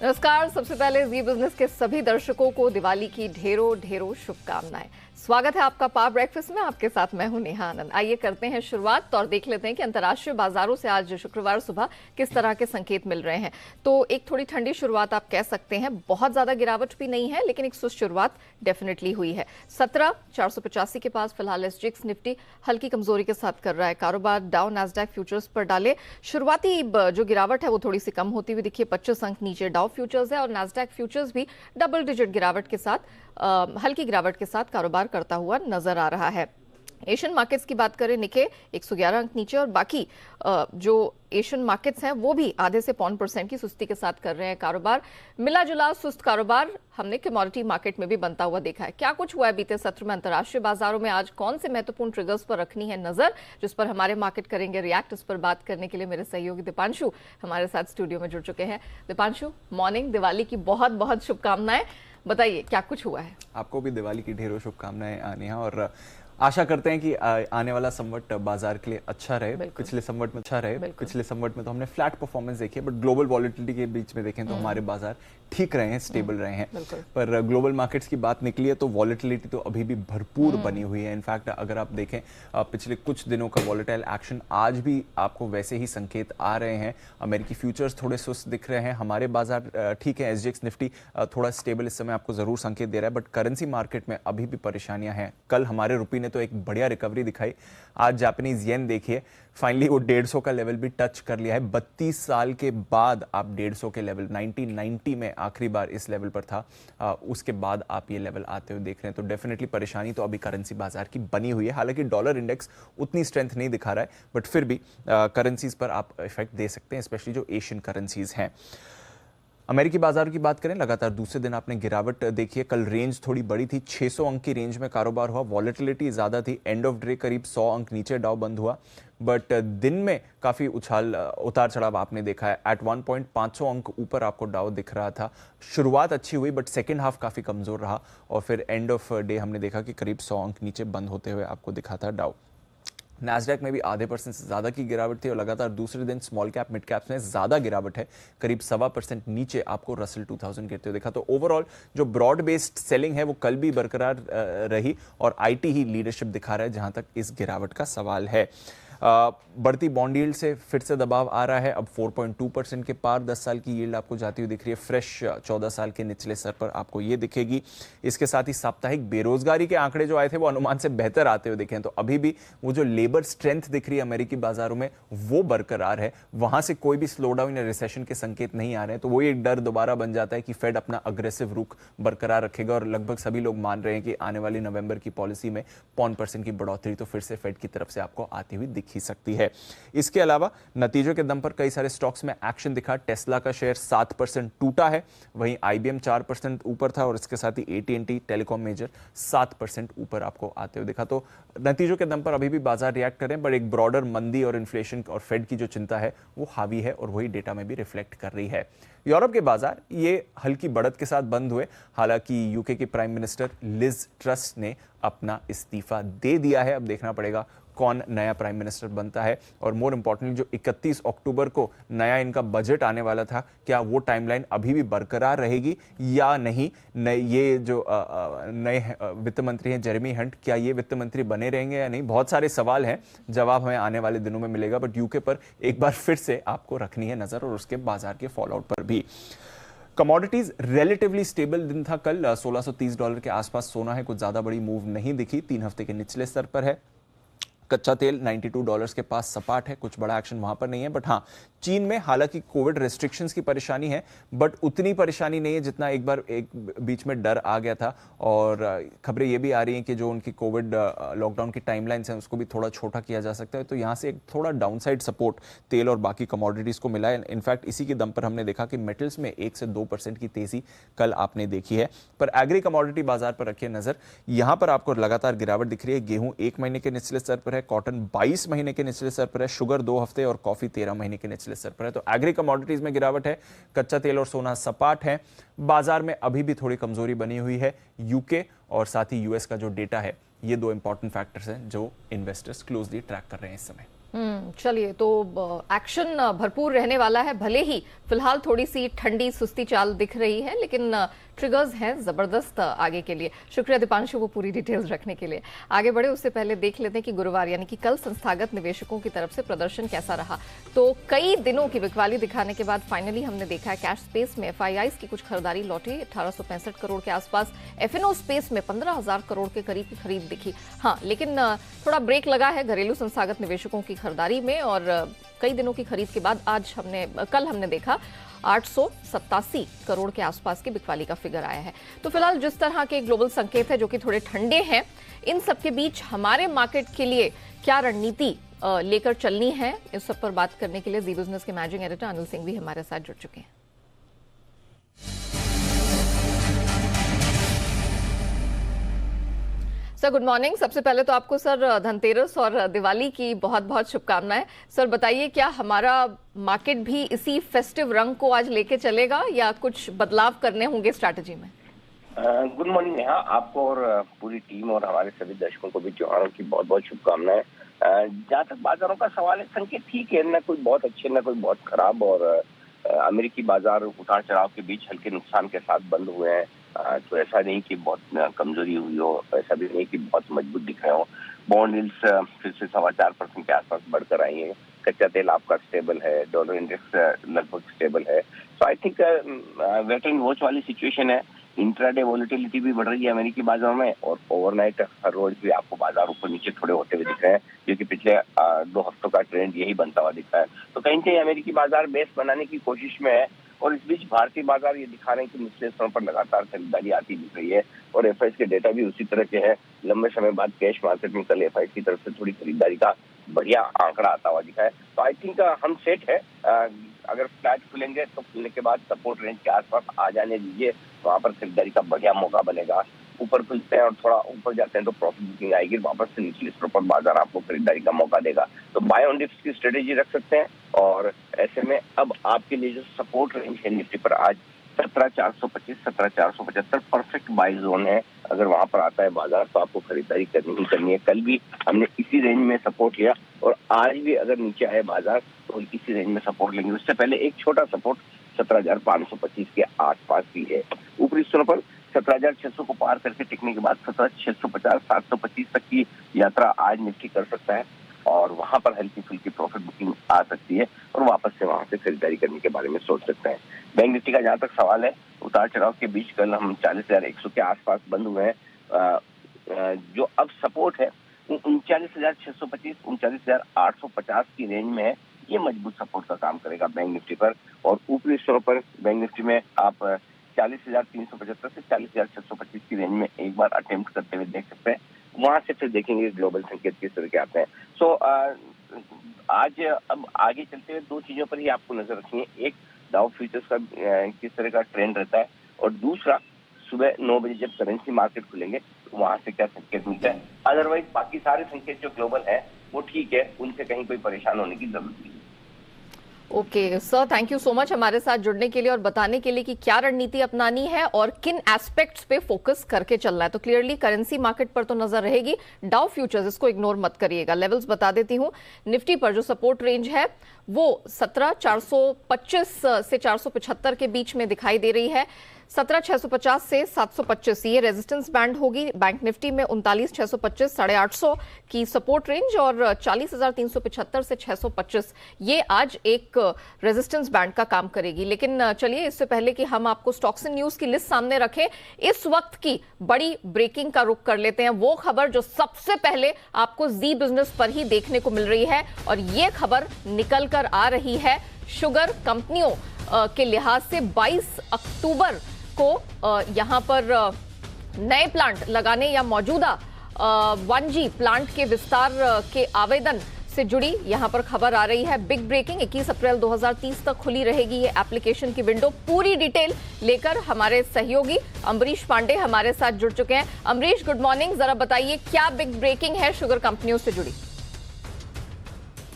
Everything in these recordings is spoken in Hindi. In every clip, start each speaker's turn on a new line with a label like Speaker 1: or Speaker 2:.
Speaker 1: नमस्कार। सबसे पहले जी बिजनेस के सभी दर्शकों को दिवाली की ढेरों ढेरों शुभकामनाएं। स्वागत है आपका पावर ब्रेकफास्ट में। आपके साथ मैं हूं नेहा आनंद। आइए करते हैं शुरुआत और देख लेते हैं कि अंतर्राष्ट्रीय बाजारों से आज शुक्रवार सुबह किस तरह के संकेत मिल रहे हैं। तो एक थोड़ी ठंडी शुरुआत आप कह सकते हैं, बहुत ज्यादा गिरावट भी नहीं है, लेकिन एक सुस्त शुरुआत डेफिनेटली हुई है। 17,485 के पास फिलहाल एसजीएक्स निफ्टी हल्की कमजोरी के साथ कर रहा है कारोबार। डाउ नैस्डैक फ्यूचर्स पर डाले शुरुआती जो गिरावट है वो थोड़ी सी कम होती हुई दिखी। 25 अंक नीचे डाउ फ्यूचर्स है और नैस्डैक फ्यूचर्स भी डबल डिजिट गिरावट के साथ हल्की गिरावट के साथ कारोबार करता हुआ नजर आ रहा है। एशियन मार्केट्स की बात करें, निके 111 अंक नीचे और बाकी जो एशियन मार्केट्स हैं वो भी आधे से 0.5% की सुस्ती के साथ कर रहे हैं कारोबार। मिला जुला सुस्त कारोबार हमने कमोडिटी मार्केट में भी बनता हुआ देखा है। क्या कुछ हुआ है बीते सत्र में अंतर्राष्ट्रीय बाजारों में, आज कौन से महत्वपूर्ण ट्रिगर्स पर रखनी है नजर, जिस पर हमारे मार्केट करेंगे रिएक्ट। इस पर बात करने के लिए मेरे सहयोगी दीपांशु हमारे साथ स्टूडियो में जुड़ चुके हैं। दीपांशु, मॉर्निंग, दिवाली की बहुत बहुत शुभकामनाएं। बताइए क्या कुछ हुआ है।
Speaker 2: आपको भी दिवाली की ढेरों शुभकामनाएं नेहा, और आशा करते हैं कि आने वाला संवट बाजार के लिए अच्छा रहे। पिछले संवट में अच्छा रहे। पिछले संवट में तो हमने फ्लैट परफॉर्मेंस देखी है, बट ग्लोबल वॉलेटिलिटी के बीच में देखें तो हमारे बाजार ठीक रहे हैं, स्टेबल रहे हैं। पर ग्लोबल मार्केट्स की बात निकली है तो वॉलेटिलिटी तो अभी भी भरपूर बनी हुई है। इनफैक्ट अगर आप देखें पिछले कुछ दिनों का वॉलेटाइल एक्शन आज भी आपको वैसे ही संकेत आ रहे हैं। अमेरिकी फ्यूचर्स थोड़े सुस्त दिख रहे हैं, हमारे बाजार ठीक है। एसजीएक्स निफ्टी थोड़ा स्टेबल इस समय आपको जरूर संकेत दे रहा है, बट करेंसी मार्केट में अभी भी परेशानियां हैं। कल हमारे रुपये ने तो एक बढ़िया रिकवरी दिखाई। आज जापानीज येन देखिए, फाइनली वो 150 का लेवल भी टच कर लिया है। 32 साल के बाद आप 150 के लेवल, 1990 में आखिरी बार इस लेवल पर था, उसके बाद आप ये लेवल आते हुए देख रहे हैं। तो डेफिनेटली परेशानी तो अभी करेंसी बाजार की बनी हुई है। हालांकि डॉलर इंडेक्स उतनी स्ट्रेंथ नहीं दिखा रहा है, बट फिर भी करेंसीज पर आप इफेक्ट दे सकते हैं, स्पेशली जो एशियन करेंसीज हैं। अमेरिकी बाजार की बात करें, लगातार दूसरे दिन आपने गिरावट देखी है। कल रेंज थोड़ी बड़ी थी, 600 अंक की रेंज में कारोबार हुआ। वॉलेटिलिटी ज्यादा थी, एंड ऑफ डे करीब 100 अंक नीचे डाउ बंद हुआ, बट दिन में काफी उतार चढ़ाव आपने देखा है। एट 1 पॉइंट 500 अंक ऊपर आपको डाउ दिख रहा था। शुरुआत अच्छी हुई, बट सेकेंड हाफ काफी कमजोर रहा और फिर एंड ऑफ डे हमने देखा कि करीब 100 अंक नीचे बंद होते हुए आपको दिखा था डाउ। नैस्डैक में भी आधे % से ज्यादा की गिरावट थी और लगातार दूसरे दिन स्मॉल कैप मिड कैप्स में ज्यादा गिरावट है, करीब 1.25% नीचे आपको रसल 2000 गिरते हुए देखा। तो ओवरऑल जो ब्रॉड बेस्ड सेलिंग है वो कल भी बरकरार रही और आईटी ही लीडरशिप दिखा रहा है जहां तक इस गिरावट का सवाल है। बढ़ती बॉन्ड यील्ड से फिर से दबाव आ रहा है। अब 4.2% के पार 10 साल की यील्ड आपको जाती हुई दिख रही है। फ्रेश 14 साल के निचले स्तर पर आपको ये दिखेगी। इसके साथ ही साप्ताहिक बेरोजगारी के आंकड़े जो आए थे वो अनुमान से बेहतर आते हुए दिखे हैं। तो अभी भी वो जो लेबर स्ट्रेंथ दिख रही है अमेरिकी बाजारों में वो बरकरार है, वहां से कोई भी स्लो डाउन या रिसेशन के संकेत नहीं आ रहे हैं। तो वो एक डर दोबारा बन जाता है कि फेड अपना अग्रेसिव रुख बरकरार रखेगा और लगभग सभी लोग मान रहे हैं कि आने वाली नवंबर की पॉलिसी में 0.5% की बढ़ोतरी तो फिर से फेड की तरफ से आपको आती हुई दिख ही सकती है। इसके अलावा नतीजों के दम पर कई सारे स्टॉक्स में एक्शन दिखा। टेस्ला का शेयर 7% टूटा है, वहीं आईबीएम 4% ऊपर था और इसके साथ ही एटीएनटी टेलीकॉम मेजर 7% ऊपर आपको आते हुए दिखा। तो नतीजों के दम पर अभी भी बाजार रिएक्ट करें, पर एक ब्रॉडर मंदी और इन्फ्लेशन और फेड की जो चिंता है वो हावी है और वही डेटा में भी रिफ्लेक्ट कर रही है। यूरोप के बाजार ये हल्की बढ़त के साथ बंद हुए। हालांकि यूके के प्राइम मिनिस्टर लिज ट्रस ने अपना इस्तीफा दे दिया है। अब देखना पड़ेगा कौन नया प्राइम मिनिस्टर बनता है और मोर इंपॉर्टेंटली जो 31 अक्टूबर को नया इनका बजट आने वाला था, क्या वो टाइमलाइन अभी भी बरकरार रहेगी या नहीं। ये जो नए वित्त मंत्री हैं जेरेमी हंट, क्या ये वित्त मंत्री बने रहेंगे या नहीं, बहुत सारे सवाल हैं। जवाब हमें आने वाले दिनों में मिलेगा, बट यूके पर एक बार फिर से आपको रखनी है नजर और उसके बाजार के फॉलोआउट पर भी। कमोडिटीज रिलेटिवली स्टेबल दिन था कल। $1630 के आसपास सोना है, कुछ ज्यादा बड़ी मूव नहीं दिखी, 3 हफ्ते के निचले स्तर पर है। कच्चा तेल $92 के पास सपाट है, कुछ बड़ा एक्शन वहां पर नहीं है। बट हाँ, चीन में हालांकि कोविड रेस्ट्रिक्शंस की परेशानी है, बट उतनी परेशानी नहीं है जितना एक बीच में डर आ गया था। और खबरें ये भी आ रही हैं कि जो उनकी कोविड लॉकडाउन की टाइमलाइंस हैं उसको भी थोड़ा छोटा किया जा सकता है। तो यहाँ से एक थोड़ा डाउनसाइड सपोर्ट तेल और बाकी कमोडिटीज को मिला है। इनफैक्ट इसी के दम पर हमने देखा कि मेटल्स में 1 से 2% की तेजी कल आपने देखी है। पर एग्री कमोडिटी बाजार पर रखिए नजर, यहां पर आपको लगातार गिरावट दिख रही है। गेहूं 1 महीने के निचले स्तर पर है, कॉटन 22 महीने के निचले स्तर पर है, शुगर 2 हफ्ते और कॉफी 13 महीने के निचले स्तर पर है। तो एग्री कमोडिटीज में गिरावट है, कच्चा तेल और सोना सपाट है। बाजार में अभी भी थोड़ी कमजोरी बनी हुई है। यूके और साथ ही यूएस का जो डेटा है, ये 2 इंपॉर्टेंट फैक्टर्स हैं जो इन्वेस्टर्स क्लोजली ट्रैक कर रहे हैं इस समय।
Speaker 1: चलिए, तो एक्शन भरपूर रहने वाला है। भले ही फिलहाल थोड़ी सी ठंडी सुस्ती चाल दिख रही है, लेकिन ट्रिगर्स हैं जबरदस्त आगे के लिए। शुक्रिया दीपांशु को पूरी डिटेल्स रखने के लिए। आगे बढ़े उससे पहले देख लेते हैं कि गुरुवार यानी कि कल संस्थागत निवेशकों की तरफ से प्रदर्शन कैसा रहा। तो कई दिनों की बिकवाली दिखाने के बाद फाइनली हमने देखा है कैश स्पेस में एफआईआईज की कुछ खरीदारी लौटी। 1865 करोड़ के आसपास, एफएनओ स्पेस में 15,000 करोड़ के करीब की खरीद दिखी। हाँ, लेकिन थोड़ा ब्रेक लगा है घरेलू संस्थागत निवेशकों की खरीदारी में, और कई दिनों की खरीद के बाद कल हमने देखा 887 करोड़ के आसपास की बिकवाली का फिगर आया है। तो फिलहाल जिस तरह के ग्लोबल संकेत है जो कि थोड़े ठंडे हैं, इन सब के बीच हमारे मार्केट के लिए क्या रणनीति लेकर चलनी है, इस सब पर बात करने के लिए जी बिजनेस के मैनेजिंग एडिटर अनिल सिंह भी हमारे साथ जुड़ चुके हैं। Sir good morning. सबसे पहले तो आपको सर धनतेरस और दिवाली की बहुत बहुत शुभकामनाएं। सर बताइए, क्या हमारा मार्केट भी इसी फेस्टिव रंग को आज लेके चलेगा या कुछ बदलाव करने होंगे स्ट्रैटेजी में?
Speaker 3: गुड मॉर्निंग नेहा, आपको और पूरी टीम और हमारे सभी दर्शकों को भी त्योहारों की बहुत बहुत शुभकामनाएं। जहाँ तक बाजारों का सवाल है, संकेत ठीक है, न कोई बहुत अच्छे न कोई बहुत खराब, और अमेरिकी बाजार उतार चढ़ाव के बीच हल्के नुकसान के साथ बंद हुए हैं। तो ऐसा नहीं कि बहुत कमजोरी हुई हो, ऐसा भी नहीं कि बहुत मजबूत दिख रहे हो। बॉन्ड यील्ड्स फिर से 4.25% के आसपास बढ़कर आई है। कच्चा तेल आपका स्टेबल है, डॉलर इंडेक्स लगभग स्टेबल है। तो I think wait and watch वाली सिचुएशन है। इंट्राडे वॉलेटिलिटी भी बढ़ रही है अमेरिकी बाजारों में, और ओवरनाइट हर रोज भी आपको बाजार ऊपर नीचे थोड़े होते हुए दिख रहे हैं, क्योंकि पिछले 2 हफ्तों का ट्रेंड यही बनता हुआ दिख रहा है। तो कहीं कहीं अमेरिकी बाजार बेस बनाने की कोशिश में है, और इस बीच भारतीय बाजार ये दिखा रहे हैं कि निचले स्तरों पर लगातार खरीदारी आती दिख रही है, और एफआईआई के डेटा भी उसी तरह के हैं। लंबे समय बाद कैश मार्केट में कल एफआईआई की तरफ से थोड़ी खरीदारी का बढ़िया आंकड़ा आता हुआ दिखा है। तो आई थिंक हम सेट है। अगर फ्लैट खुलेंगे तो खुलने के बाद सपोर्ट रेंज के आसपास आ जाने दीजिए, वहां पर खरीदारी का बढ़िया मौका बनेगा। ऊपर खुलते हैं और थोड़ा ऊपर जाते हैं तो प्रॉफिट बुकिंग आएगी, वापस से निचले स्तरों पर बाजार आपको खरीदारी का मौका देगा। तो बाय ऑन डिप्स की स्ट्रेटेजी रख सकते हैं, और ऐसे में अब आपके लिए जो सपोर्ट रेंज है निफ्टी पर आज 17,425 17,475 परफेक्ट बाय जोन है। अगर वहां पर आता है बाजार तो आपको खरीदारी करनी ही करनी है। कल भी हमने इसी रेंज में सपोर्ट लिया, और आज भी अगर नीचे आए बाजार तो इसी रेंज में सपोर्ट लेंगे। उससे पहले एक छोटा सपोर्ट 17,525 के आसपास भी है। ऊपरी स्तरों पर 17,600 को पार करके टिकने के बाद 17,650 725 तक की यात्रा आज निफ्टी कर सकता है, और वहां पर हल्की फुल्की प्रॉफिट बुकिंग आ सकती है, और वापस से वहां से खरीदारी करने के बारे में सोच सकते हैं। बैंक निफ्टी का जहां तक सवाल है, उतार चढ़ाव के बीच कल हम 40,100 के आसपास बंद हुए हैं। जो अब सपोर्ट है 39,625 39,850 की रेंज में है। ये मजबूत सपोर्ट का काम करेगा बैंक निफ्टी पर, और ऊपरी स्तरों पर बैंक निफ्टी में आप 40,375 से 40,625 की रेंज में एक बार अटेम्प्ट करते हुए देख सकते हैं। वहां से फिर देखेंगे ग्लोबल संकेत किस तरह के आते हैं। सो आज अब आगे चलते हुए 2 चीजों पर ही आपको नजर रखनी है। एक, डाउ फ्यूचर्स का किस तरह का ट्रेंड रहता है, और दूसरा, सुबह 9 बजे जब करेंसी मार्केट खुलेंगे तो वहां से क्या संकेत मिलता है। अदरवाइज बाकी सारे संकेत जो ग्लोबल है वो ठीक है, उनसे कहीं कोई परेशान होने की जरूरत नहीं।
Speaker 1: Okay sir, thank you so much हमारे साथ जुड़ने के लिए और बताने के लिए कि क्या रणनीति अपनानी है और किन एस्पेक्ट्स पे फोकस करके चलना है। तो क्लियरली करेंसी मार्केट पर तो नजर रहेगी, डाउ फ्यूचर्स इसको इग्नोर मत करिएगा। लेवल्स बता देती हूं, निफ्टी पर जो सपोर्ट रेंज है वो 17,425 से 475 के बीच में दिखाई दे रही है। 17,650 से 725 ये रेजिस्टेंस बैंड होगी। बैंक निफ्टी में 39,625 850 की सपोर्ट रेंज, और 40,375 से 625 ये आज एक रेजिस्टेंस बैंड का काम करेगी। लेकिन चलिए, इससे पहले कि हम आपको स्टॉक्स एंड न्यूज की लिस्ट सामने रखें, इस वक्त की बड़ी ब्रेकिंग का रुख कर लेते हैं। वो खबर जो सबसे पहले आपको जी बिजनेस पर ही देखने को मिल रही है, और ये खबर निकल कर आ रही है शुगर कंपनियों के लिहाज से 22 अक्टूबर को यहां पर नए प्लांट लगाने या मौजूदा 1G प्लांट के विस्तार के आवेदन से जुड़ी यहां पर खबर आ रही है। बिग ब्रेकिंग, 21 अप्रैल 2030 तक खुली रहेगी ये एप्लीकेशन की विंडो। पूरी डिटेल लेकर हमारे सहयोगी अमरीश पांडे हमारे साथ जुड़ चुके हैं। अमरीश गुड मॉर्निंग, जरा बताइए क्या बिग ब्रेकिंग है शुगर कंपनियों से जुड़ी?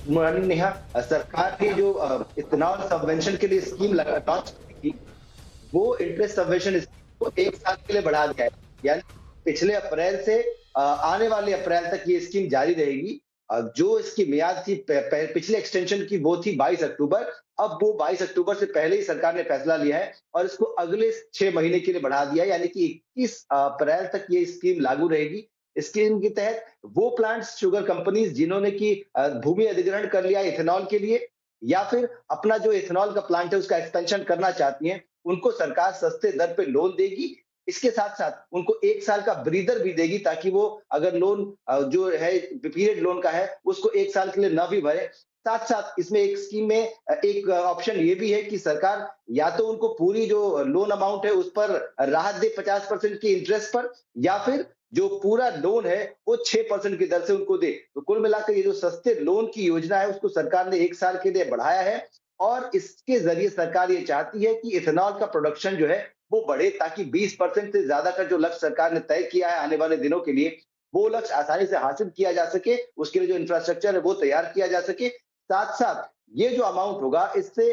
Speaker 4: मॉर्निंग नेहा, सरकार की जो इथेनॉल सबवेंशन के लिए स्कीम लॉन्च की, वो इंटरेस्ट सबवेंशन को 1 साल के लिए बढ़ा दिया है। यानी पिछले अप्रैल से आने वाले अप्रैल तक ये स्कीम जारी रहेगी। जो इसकी मियाद थी पिछले एक्सटेंशन की वो थी 22 अक्टूबर। अब वो 22 अक्टूबर से पहले ही सरकार ने फैसला लिया है और इसको अगले 6 महीने के लिए बढ़ा दिया है, यानी कि 21 अप्रैल तक ये स्कीम लागू रहेगी। स्कीम के तहत वो प्लांट्स, शुगर कंपनीज जिन्होंने की भूमि अधिग्रहण कर लिया इथेनॉल के लिए, या फिर अपना जो इथेनॉल का प्लांट है उसका एक्सपेंशन करना चाहती हैं, उनको सरकार सस्ते दर पे लोन देगी। इसके साथ-साथ उनको 1 साल का ब्रीदर भी देगी, ताकि वो अगर लोन जो है पीरियड लोन का है उसको 1 साल के लिए ना भी भरे। साथ-साथ इसमें एक स्कीम में एक ऑप्शन ये भी है कि सरकार या तो उनको पूरी जो लोन अमाउंट है उस पर राहत दे 50% की इंटरेस्ट पर, या फिर जो पूरा लोन है वो 6% की दर से उनको दे। तो कुल मिलाकर ये जो सस्ते लोन की योजना है उसको सरकार ने 1 साल के लिए बढ़ाया है और इसके जरिए सरकार ये चाहती है कि इथेनॉल का प्रोडक्शन जो है वो बढ़े, ताकि 20% से ज्यादा का जो लक्ष्य सरकार ने तय किया है आने वाले दिनों के लिए, वो लक्ष्य आसानी से हासिल किया जा सके। उसके लिए जो इंफ्रास्ट्रक्चर है वो तैयार किया जा सके। साथ साथ ये जो अमाउंट होगा इससे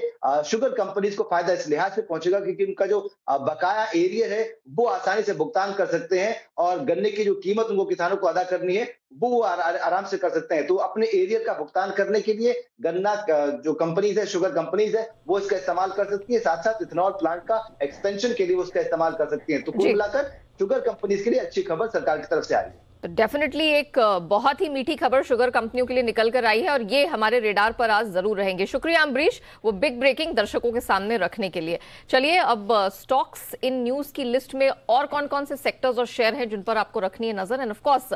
Speaker 4: शुगर कंपनीज को फायदा इस लिहाज से पहुंचेगा क्योंकि उनका जो बकाया एरियर है वो आसानी से भुगतान कर सकते हैं और गन्ने की जो कीमत उनको किसानों को अदा करनी है वो आराम से कर सकते हैं। तो अपने एरियर का भुगतान करने के लिए गन्ना जो कंपनीज है, शुगर कंपनीज है, वो इसका इस्तेमाल कर सकती है। साथ साथ इथेनॉल प्लांट का एक्सपेंशन के लिए वो उसका इस्तेमाल कर सकती है। तो कुल मिलाकर शुगर कंपनीज के लिए अच्छी खबर सरकार की तरफ से आ रही है।
Speaker 1: तो डेफिनेटली एक बहुत ही मीठी खबर शुगर कंपनियों के लिए निकल कर आई है और ये हमारे रेडार पर आज जरूर रहेंगे। शुक्रिया अम्बरीश, वो बिग ब्रेकिंग दर्शकों के सामने रखने के लिए। चलिए अब स्टॉक्स इन न्यूज की लिस्ट में और कौन कौन से सेक्टर्स और शेयर हैं जिन पर आपको रखनी है नजर, एंड ऑफ कोर्स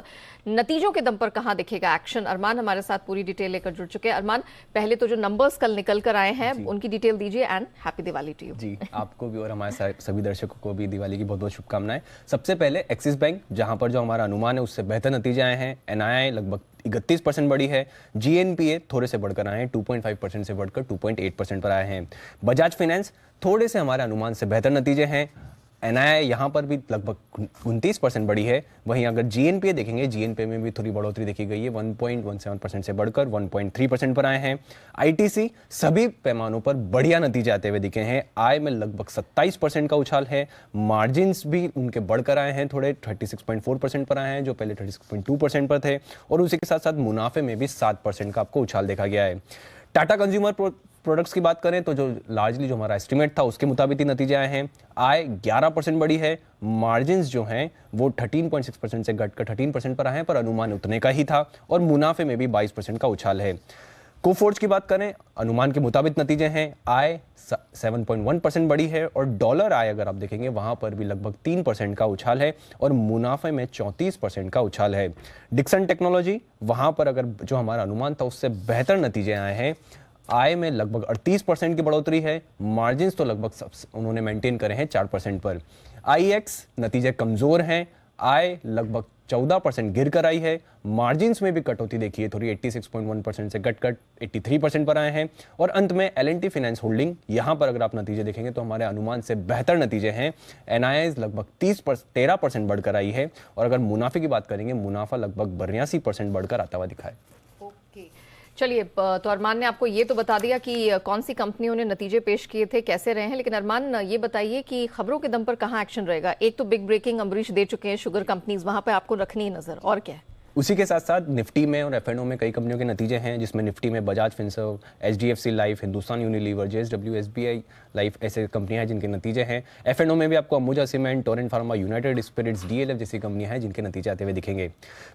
Speaker 1: नतीजों के दम पर कहां दिखेगा एक्शन। अरमान हमारे साथ पूरी डिटेल लेकर जुड़ चुके हैं। अरमान, पहले तो जो नंबर्स कल निकल कर आए हैं उनकी डिटेल दीजिए and happy Diwali to you.
Speaker 5: जी, आपको भी और हमारे सभी दर्शकों को भी दिवाली की बहुत बहुत शुभकामनाएं। सबसे पहले एक्सिस बैंक, जहां पर जो हमारा अनुमान है उससे बेहतर नतीजे हैं। एनआईआई लगभग 31% बढ़ी है। जीएनपीए थोड़े से बढ़कर आए हैं, 2.5% से बढ़कर 2.8% पर आए हैं। बजाज फाइनेंस थोड़े से हमारे अनुमान से बेहतर नतीजे हैं। एनआईआई यहाँ पर भी लगभग 29% बढ़ी है। वहीं अगर जीएनपीए देखेंगे, जीएनपीए में भी थोड़ी बढ़ोतरी देखी गई है, 1.17% से बढ़कर 1.3% पर आए हैं। आईटीसी सभी पैमानों पर बढ़िया नतीजे आते हुए दिखे हैं। आय में लगभग 27% का उछाल है। मार्जिन्स भी उनके बढ़कर आए हैं, थोड़े 36.4% पर आए हैं, जो पहले 36.2% पर थे। और उसी के साथ साथ मुनाफे में भी 7% का आपको उछाल देखा गया है। टाटा कंज्यूमर प्रोडक्ट्स की बात करें तो जो लार्जली जो हमारा एस्टिमेट था उसके मुताबिक ही नतीजे आए हैं। आय 11% बढ़ी है। मार्जिन्स जो हैं वो 13.6% से घटकर 13% पर आए हैं, पर अनुमान उतने का ही था। और मुनाफे में भी 22% का उछाल है। कोफोर्ज की बात करें, अनुमान के मुताबिक नतीजे हैं। आय 7.1% बढ़ी है और डॉलर आय अगर आप देखेंगे वहां पर भी लगभग 3% का उछाल है और मुनाफे में 34% का उछाल है। डिक्सन टेक्नोलॉजी, वहां पर अगर जो हमारा अनुमान था उससे बेहतर नतीजे आए हैं। आय में लगभग 38% की बढ़ोतरी है। मार्जिन्स तो लगभग उन्होंने मेंटेन करे हैं 4% पर। आईएक्स नतीजे कमजोर हैं। आय लगभग 14% गिर कर आई है। मार्जिन्स में भी कटौती देखी है, थोड़ी 86.1% से घटकर 83% पर आए हैं। और अंत में एल&टी फाइनेंस होल्डिंग, यहां पर अगर आप नतीजे देखेंगे तो हमारे अनुमान से बेहतर नतीजे हैं। एनआईआई लगभग 13% बढ़कर आई है। और अगर मुनाफे की बात करेंगे, मुनाफा लगभग 82% बढ़कर आता हुआ दिखा है।
Speaker 1: चलिए, तो अरमान ने आपको ये तो बता दिया कि कौन सी कंपनियों ने नतीजे पेश किए थे, कैसे रहे हैं, लेकिन अरमान ये बताइए कि खबरों के दम पर कहां एक्शन रहेगा। एक तो बिग ब्रेकिंग अम्बरीश दे चुके हैं शुगर कंपनीज, वहां पे आपको रखनी है नजर, और क्या है?
Speaker 5: उसी के साथ साथ निफ्टी में और एफएनओ में कई कंपनियों के नतीजे हैं, जिसमें निफ्टी में Bajaj Finserv, HDFC life, Hindustan Unilever, JSW, SBI life ऐसे कंपनियां हैं जिनके नतीजे हैं। एफएनओ में भी आपको Ambuja cement, Torrent Pharma, United Spirits, DLF जैसी कंपनियां हैं जिनके नतीजे आते हुए दिखेंगे।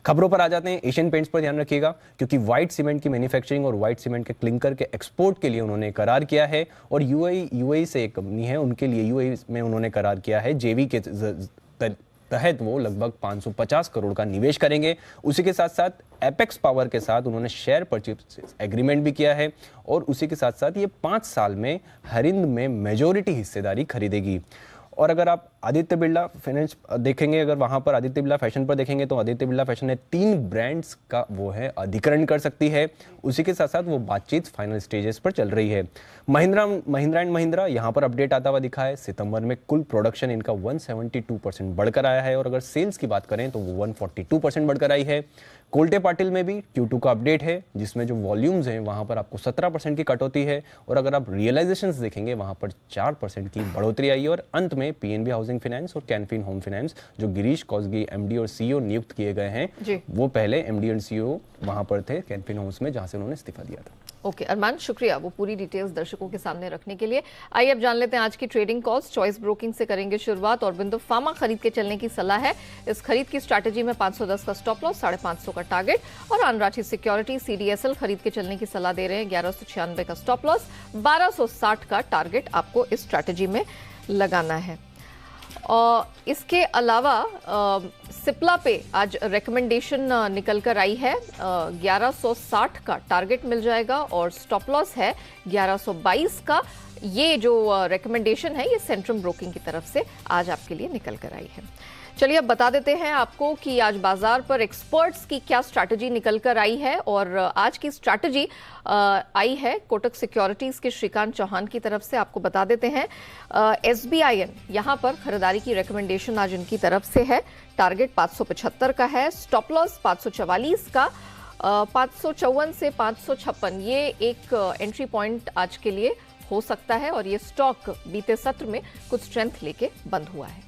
Speaker 5: खबरों पर आ जाते हैं। एशियन पेंट्स पर ध्यान रखिएगा क्योंकि व्हाइट सीमेंट की मैन्युफैक्चरिंग और व्हाइट सीमेंट के क्लिंकर के एक्सपोर्ट के लिए उन्होंने करार किया है। और यूएई से एक कंपनी है, उनके लिए यूएई में उन्होंने करार किया है। जेवी के तहत वो लगभग 550 करोड़ का निवेश करेंगे। उसी के साथ साथ एपेक्स पावर के साथ उन्होंने शेयर परचेज एग्रीमेंट भी किया है। और उसी के साथ साथ ये 5 साल में हरिंद में मेजॉरिटी हिस्सेदारी खरीदेगी। और अगर आप आदित्य बिरला फाइनेंस देखेंगे, अगर वहां पर आदित्य बिरला फैशन पर देखेंगे तो आदित्य बिरला फैशन ने 3 ब्रांड्स का वो है अधिग्रहण कर सकती है। उसी के साथ साथ वो बातचीत फाइनल स्टेजेस पर चल रही है। महिंद्रा एंड महिंद्रा यहाँ पर अपडेट आता हुआ दिखा है। सितंबर में कुल प्रोडक्शन इनका 172% बढ़कर आया है। और अगर सेल्स की बात करें तो वो 142% बढ़कर आई है। कोल्टे पाटिल में भी Q2 का अपडेट है, जिसमें जो वॉल्यूम्स हैं वहां पर आपको 17% की कटौती है। और अगर आप रियलाइजेशंस देखेंगे वहां पर 4% की बढ़ोतरी आई है। और अंत में पीएनबी हाउसिंग हाउसिंग फाइनेंस और कैनफिन होम फाइनेंस, जो गिरीश कौसगी एमडी और सीईओ नियुक्त किए गए हैं, वो पहले एमडी और सीईओ वहां पर थे कैनफिन होम्स में, जहां से उन्होंने इस्तीफा दिया था।
Speaker 1: ओके अरमान, शुक्रिया वो पूरी डिटेल्स दर्शकों के सामने रखने के लिए। आइए अब जान लेते हैं आज की ट्रेडिंग कॉल्स। चॉइस ब्रोकिंग से करेंगे शुरुआत और बिंदु फार्मा खरीद के चलने की सलाह है। इस खरीद की स्ट्रैटेजी में 510 का स्टॉप लॉस, 550 का टारगेट और अनराठी सिक्योरिटी सीडीएसएल खरीद के चलने की सलाह दे रहे हैं। 1196 का स्टॉप लॉस, 1260 का टारगेट आपको इस स्ट्रैटेजी में लगाना है। और इसके अलावा सिप्ला पे आज रिकमेंडेशन निकल कर आई है। 1160 का टारगेट मिल जाएगा और स्टॉप लॉस है 1122 का। ये जो रिकमेंडेशन है ये सेंट्रम ब्रोकिंग की तरफ से आज आपके लिए निकल कर आई है। चलिए अब बता देते हैं आपको कि आज बाजार पर एक्सपर्ट्स की क्या स्ट्रैटेजी निकल कर आई है। और आज की स्ट्रैटेजी आई है कोटक सिक्योरिटीज के श्रीकांत चौहान की तरफ से। आपको बता देते हैं SBIN यहां पर खरीदारी की रिकमेंडेशन आज इनकी तरफ से है। टारगेट 575 का है, स्टॉप लॉस 544 का, 554 से 556 ये एक एंट्री पॉइंट आज के लिए हो सकता है। और ये स्टॉक बीते सत्र में कुछ स्ट्रेंथ लेके बंद हुआ है।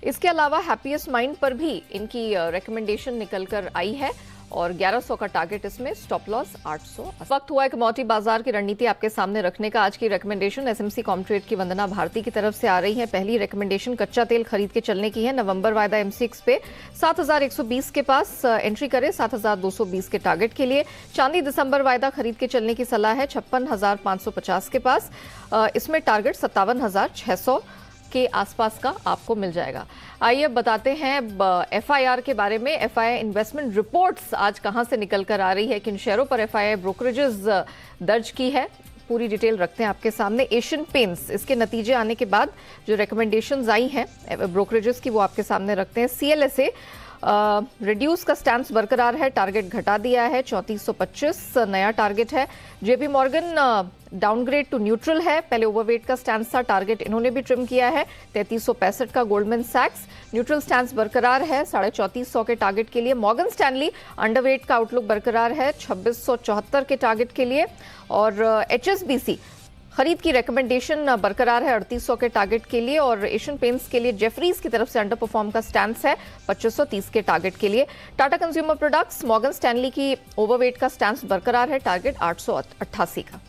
Speaker 1: इसके अलावा हैप्पीएस्ट माइंड पर भी इनकी रिकमेंडेशन निकल कर आई है और 1100 का टारगेट, इसमें स्टॉप लॉस 800। वक्त हुआ है कमोडिटी बाजार की रणनीति आपके सामने रखने का। आज की रिकमेंडेशन एसएमसी कॉमट्रेड की वंदना भारती की तरफ से आ रही है। पहली रिकमेंडेशन कच्चा तेल खरीद के चलने की है। नवंबर वायदा MCX पे 7120 के पास एंट्री करे, 7220 के टारगेट के लिए। चांदी दिसंबर वायदा खरीद के चलने की सलाह है 56,550 के पास, इसमें टारगेट 57,600 के आसपास का आपको मिल जाएगा। आइए अब बताते हैं FIR के बारे में। FII इन्वेस्टमेंट रिपोर्ट्स आज कहां से निकल कर आ रही है, किन शेयरों पर FII ब्रोकरेजेस दर्ज की है, पूरी डिटेल रखते हैं आपके सामने। एशियन पेंट्स, इसके नतीजे आने के बाद जो रिकमेंडेशंस आई हैं ब्रोकरेजेस की वो आपके सामने रखते हैं। CLSA रिड्यूस का स्टैंस बरकरार है, टारगेट घटा दिया है, 3425 नया टारगेट है। JP Morgan downgrade to neutral है, पहले ओवरवेट का स्टैंस था, टारगेट इन्होंने भी ट्रिम किया है। 3365 का गोल्डमैन सैक्स न्यूट्रल स्टैंस बरकरार है 3450 के टारगेट के लिए। मॉर्गन स्टैनली अंडरवेट का आउटलुक बरकरार है 2674 के टारगेट के लिए। और HSBC खरीद की रिकमेंडेशन बरकरार है 3800 के टारगेट के लिए। और एशियन पेंट्स के लिए जेफरीज की तरफ से अंडर परफॉर्म का स्टैंस है 2530 के टारगेट के लिए। Tata consumer products, Morgan Stanley की ओवरवेट का स्टैंस बरकरार है, टारगेट 888 का।